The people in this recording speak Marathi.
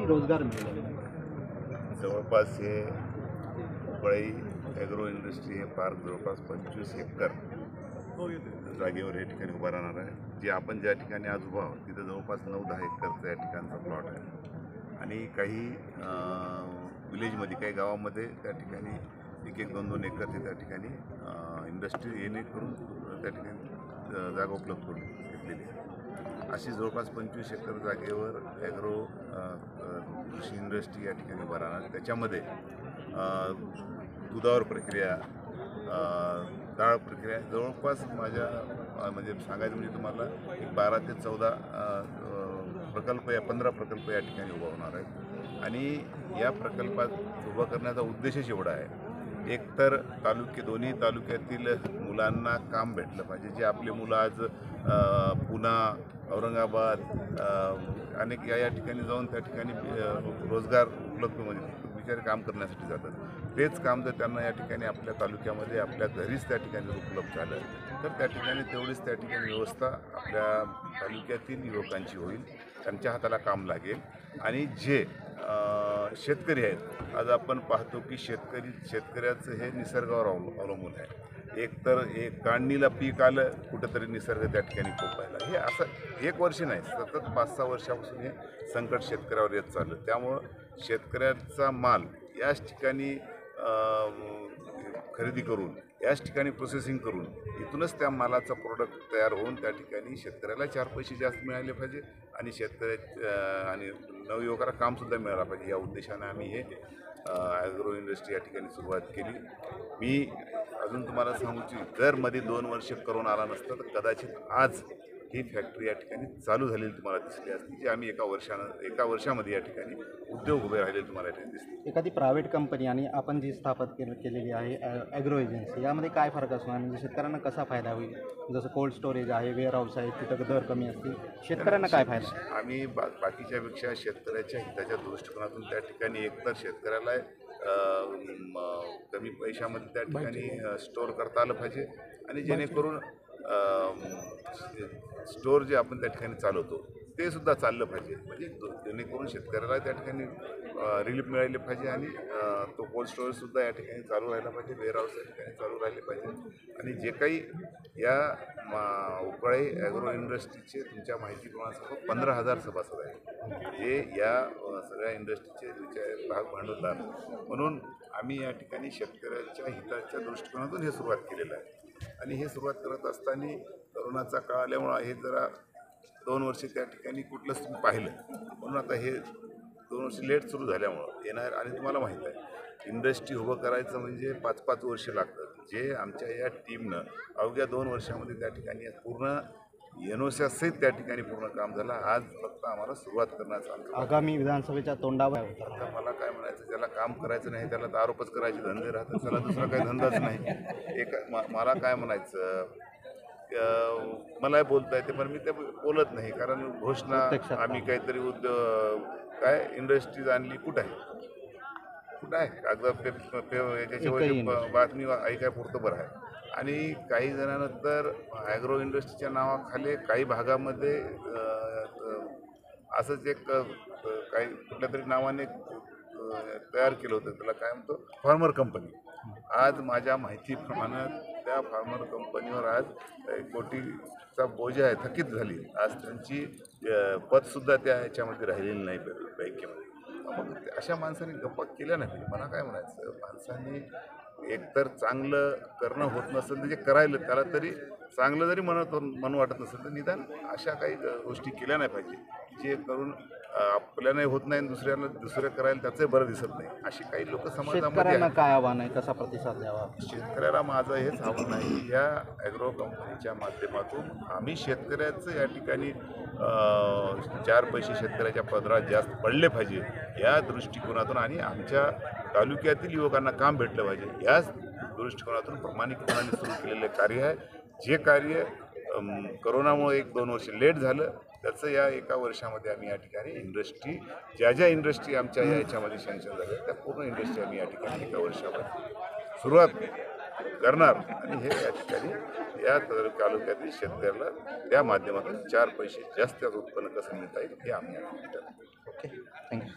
किती रोजगार मिळेल? जवळपास हे उपळई ॲग्रो इंडस्ट्री हे पार्क जवळपास 25 हेक्टर जागेवर या ठिकाणी उभा राहणार आहे. जे आपण ज्या ठिकाणी आज उभा आहोत तिथं जवळपास 9-10 हेक्टरचा या ठिकाणचा प्लॉट आहे आणि काही विलेजमध्ये काही गावामध्ये त्या ठिकाणी 1-2 एकर ते त्या ठिकाणी इंडस्ट्री येणे करून त्या ठिकाणी जागा उपलब्ध करून घेतलेली आहे. अशी जवळपास 25 एकर जागेवर ॲग्रो कृषी इंडस्ट्री या ठिकाणी उभा राहणार. त्याच्यामध्ये दुधावर प्रक्रिया, डाळ प्रक्रिया जवळपास माझ्या म्हणजे सांगायचं म्हणजे तुम्हाला एक 12 ते 14 प्रकल्प या 15 प्रकल्प या ठिकाणी उभा होणार आहेत. आणि या प्रकल्पात उभा करण्याचा उद्देशच एवढा आहे, एकतर दोन्ही तालुक्यातील मुलांना काम भेटलं पाहिजे. जे आपले मुलं आज पुणा, औरंगाबाद अनेक या ठिकाणी जाऊन त्या ठिकाणी रोजगार उपलब्ध म्हणजे बिचारे काम करण्यासाठी जातात. तेच काम जर त्यांना या ठिकाणी आपल्या तालुक्यामध्ये आपल्या घरीच त्या ठिकाणी उपलब्ध झालं तर त्या ठिकाणी तेवढीच त्या ठिकाणी व्यवस्था आपल्या तालुक्यातील युवकांची होईल, त्यांच्या हाताला काम लागेल. आणि जे शेतकरी आहेत, आज आपण पाहतो की शेतकऱ्याचं हे निसर्गावर अवलंबून आहे. एकतर काढणीला पीक आलं, कुठंतरी निसर्ग त्या ठिकाणी कोपायला. हे असं 1 वर्ष नाही, सतत 5-6 वर्षापासून हे संकट शेतकऱ्यावर येत चाललं. त्यामुळं शेतकऱ्याचा माल याच ठिकाणी खरेदी करून, याच ठिकाणी प्रोसेसिंग करून इथूनच त्या मालाचा प्रोडक्ट तयार होऊन त्या ठिकाणी शेतकऱ्याला 4 पैसे जास्त मिळाले पाहिजे आणि आणि नवयुवकाला कामसुद्धा मिळालं पाहिजे. या उद्देशाने आम्ही हे ॲग्रो इंडस्ट्री या ठिकाणी सुरुवात केली. मी अजून तुम्हाला सांगू की जर मध्ये 2 वर्ष करोना आला नसतं तर कदाचित आज ही फॅक्टरी या ठिकाणी चालू झालेली तुम्हाला दिसली असती, जी आम्ही एका वर्षामध्ये या ठिकाणी उद्योग उभे राहिलेले तुम्हाला या ठिकाणी दिसते. एखादी प्रायव्हेट कंपनी आणि आपण जी केलेली आहे ॲग्रो एजन्सी, यामध्ये काय फरक असणार? म्हणजे शेतकऱ्यांना कसा फायदा होईल? जसं कोल्ड स्टोरेज आहे, वेअरहाऊस आहे, तिथं दर कमी असतील, शेतकऱ्यांना काय फायदा? आम्ही बाकीच्यापेक्षा शेतकऱ्याच्या हिताच्या दृष्टिकोनातून त्या ठिकाणी एकतर शेतकऱ्याला कमी पैशामध्ये त्या ठिकाणी स्टोअर करता आलं पाहिजे आणि जेणेकरून स्टोअर जे आपण त्या ठिकाणी चालवतो ते सुद्धा चाललं पाहिजे. म्हणजे जेणेकरून शेतकऱ्याला त्या ठिकाणी रिलीफ मिळाले पाहिजे आणि तो कोल्ड स्टोरेजसुद्धा या ठिकाणी चालू राहिला पाहिजे, वेअरहाऊस या ठिकाणी चालू राहिले पाहिजे. आणि जे काही या उपळई ॲग्रो इंडस्ट्रीचे तुमच्या माहितीप्रमाणे 15,000 सभासद आहेत, जे या सगळ्या इंडस्ट्रीचे भाग भांडवलदार. म्हणून आम्ही या ठिकाणी शेतकऱ्याच्या हिताच्या दृष्टिकोनातून हे सुरुवात केलेलं आहे. आणि हे सुरुवात करत असताना करोनाचा काळ आल्यामुळं हे जरा 2 वर्ष त्या ठिकाणी कुठलंच तुम्ही पाहिलं, म्हणून आता हे 2 वर्ष लेट सुरू झाल्यामुळं येणार. आणि तुम्हाला माहीत आहे इंडस्ट्री उभं करायचं म्हणजे 5-5 वर्ष लागतात. जे आमच्या या टीमनं अवघ्या 2 वर्षामध्ये त्या ठिकाणी पूर्ण एनओसीसहित त्या ठिकाणी पूर्ण काम झालं. आज फक्त आम्हाला सुरुवात करण्याचं आगामी विधानसभेच्या तोंडावर. आता मला काय म्हणायचं, ज्याला काम करायचं नाही त्याला तर आरोपच करायचे धंदे राहतात, त्याला दुसरा काही धंदाच नाही. मला काय म्हणायचं, मला बोलता येते पण मी ते बोलत नाही, कारण घोषणा आम्ही काहीतरी काय इंडस्ट्रीज आणली कुठं आहे कागद याच्यावर बातमी ऐकायपुरतं बरं आहे. आणि काही जणांनंतर ॲग्रो इंडस्ट्रीच्या नावाखाली काही भागामध्ये असंच एक काही कुठल्या तरी नावाने तयार केलं होतं, त्याला काय म्हणतो फार्मर कंपनी. आज माझ्या माहितीप्रमाणे त्या फार्मर कंपनीवर आज कोटीचा बोजा आहे, थकीत झाली. आज त्यांची पदसुद्धा त्या ह्याच्यामध्ये राहिलेली नाही बँकेमध्ये. मग अशा माणसांनी गप्पा केल्या नाही. मला काय म्हणायचं, माणसांनी एकतर चांगलं करणं होत नसेल तर जे करायला त्याला तरी चांगलं जरी म्हणू वाटत नसेल तर निदान अशा काही गोष्टी केल्या नाही पाहिजे, जे करून आपल्यालाही होत नाही आणि दुसऱ्या करायला त्याचंही बरं दिसत नाही. अशी काही लोक समाजामध्ये. काय आव्हान आहे, कसा प्रतिसाद द्यावा? शेतकऱ्याला माझं हेच आव्हान आहे, या ॲग्रो कंपनीच्या माध्यमातून आम्ही शेतकऱ्याचं या ठिकाणी 4 पैसे शेतकऱ्याच्या पदरात जास्त पडले पाहिजे या दृष्टिकोनातून आणि आमच्या तालुक्यातील युवकांना काम भेटलं पाहिजे याच दृष्टिकोनातून प्रामाणिकपणाने सुरू केलेलं कार्य आहे. जे कार्य करोनामुळे 1-2 वर्ष लेट झालं त्याचं या एका वर्षामध्ये आम्ही या ठिकाणी इंडस्ट्री ज्या इंडस्ट्री आमच्या याच्यामध्ये सँक्शन झाल्या त्या पूर्ण इंडस्ट्री आम्ही या ठिकाणी एका वर्षामध्ये सुरुवात करणार आणि हे या ठिकाणी या तालुक्यातील शेतकऱ्याला त्या माध्यमातून 4 पैसे जास्त उत्पन्न कसं मिळता येईल हे आम्ही. Okay, thank you.